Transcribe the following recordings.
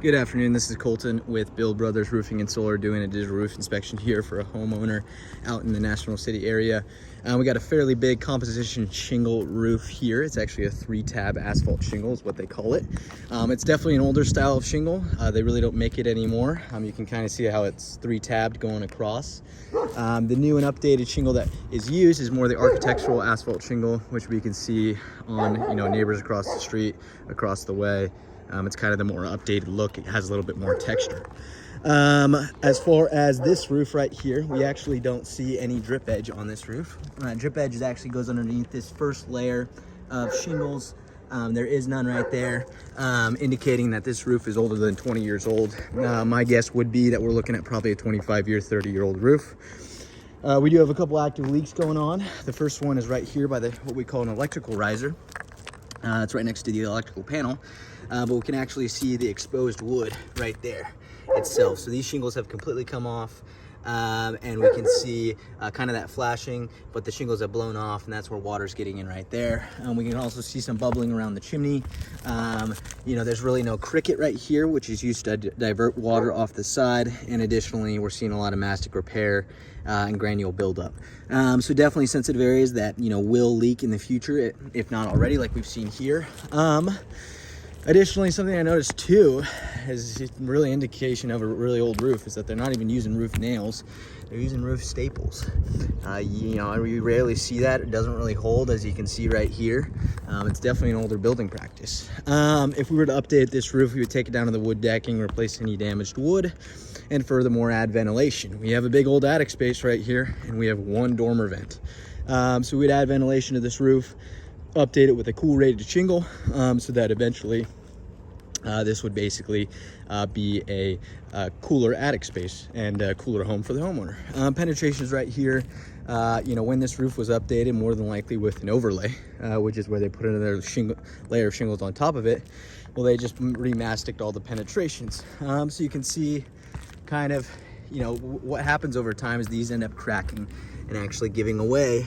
Good afternoon, this is Colton with Bill Brothers Roofing and Solar doing a digital roof inspection here for a homeowner out in the National City area. We got a fairly big composition shingle roof here. It's actually a 3-tab asphalt shingle is what they call it. It's definitely an older style of shingle. They really don't make it anymore. You can kind of see how it's 3-tabbed going across. The new and updated shingle that is used is more the architectural asphalt shingle, which we can see on neighbors across the street, across the way. It's kind of the more updated look. It has a little bit more texture. As far as this roof right here, we actually don't see any drip edge on this roof. Drip edge actually goes underneath this first layer of shingles. There is none right there, indicating that this roof is older than 20 years old. My guess would be that we're looking at probably a 25-year, 30-year-old roof. We do have a couple active leaks going on. The first one is right here by what we call an electrical riser. It's right next to the electrical panel, but we can actually see the exposed wood right there itself. So these shingles have completely come off, and we can see kind of that flashing, but the shingles have blown off, and that's where water's getting in right there. We can also see some bubbling around the chimney. There's really no cricket right here, which is used to divert water off the side, and additionally, we're seeing a lot of mastic repair and granule buildup. So definitely sensitive areas that will leak in the future, if not already, like we've seen here. Additionally, something I noticed too is really indication of a really old roof is that they're not even using roof nails. They're using roof staples. We rarely see that. It doesn't really hold, as you can see right here. It's definitely an older building practice. If we were to update this roof, we would take it down to the wood decking, replace any damaged wood, and furthermore add ventilation. We have a big old attic space right here, and we have one dormer vent. So we'd add ventilation to this roof, update it with a cool rated shingle, so that eventually this would basically be a cooler attic space and a cooler home for the homeowner. Penetration is right here. When this roof was updated, more than likely with an overlay, which is where they put another layer of shingles on top of it. Well, they just remasticed all the penetrations. So you can see kind of, what happens over time is these end up cracking and actually giving away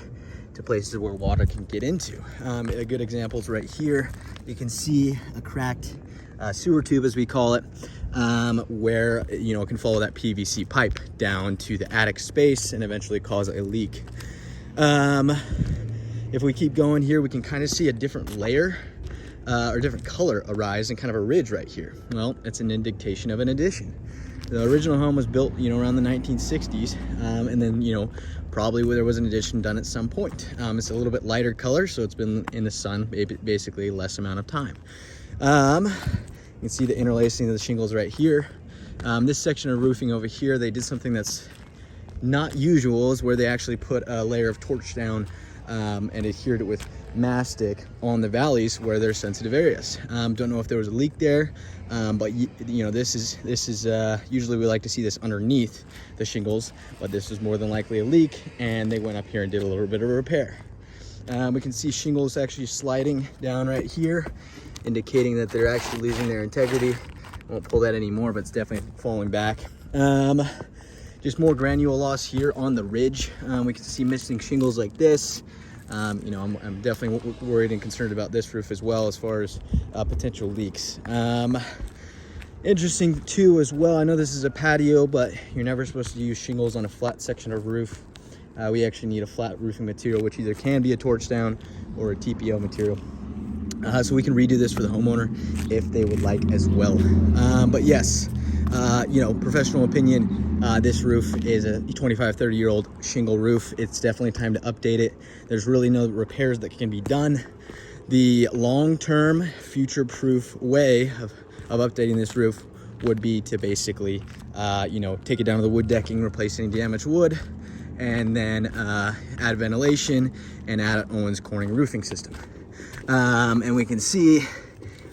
to places where water can get into. A good example is right here. You can see a cracked sewer tube, as we call it, where it can follow that PVC pipe down to the attic space and eventually cause a leak. If we keep going here, we can kind of see a different layer or different color arise and kind of a ridge right here. Well, it's an indication of an addition. The original home was built, around the 1960s, and then, probably where there was an addition done at some point. It's a little bit lighter color, so it's been in the sun basically less amount of time. You can see the interlacing of the shingles right here. This section of roofing over here, they did something that's not usual, is where they actually put a layer of torch down and adhered it with mastic on the valleys where there's sensitive areas. Don't know if there was a leak there, but this is usually we like to see this underneath the shingles, but this is more than likely a leak, and they went up here and did a little bit of a repair. We can see shingles actually sliding down right here, indicating that they're actually losing their integrity. I won't pull that anymore, but it's definitely falling back. Just more granule loss here on the ridge. We can see missing shingles like this. I'm definitely worried and concerned about this roof as well, as far as potential leaks. Interesting too as well, I know this is a patio, but you're never supposed to use shingles on a flat section of roof. We actually need a flat roofing material, which either can be a torch down or a TPO material. So we can redo this for the homeowner if they would like as well. But yes, professional opinion, this roof is a 25, 30-year-old shingle roof. It's definitely time to update it. There's really no repairs that can be done. The long-term, future-proof way of updating this roof would be to basically, take it down to the wood decking, replace any damaged wood, and then add ventilation and add an Owens Corning roofing system. And we can see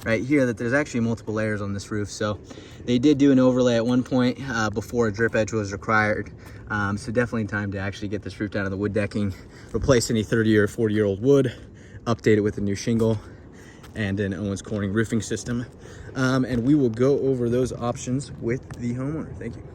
right here that there's actually multiple layers on this roof. So they did do an overlay at one point before a drip edge was required. So definitely time to actually get this roof down to the wood decking, replace any 30 or 40-year-old wood, update it with a new shingle and an Owens Corning roofing system. And we will go over those options with the homeowner. Thank you.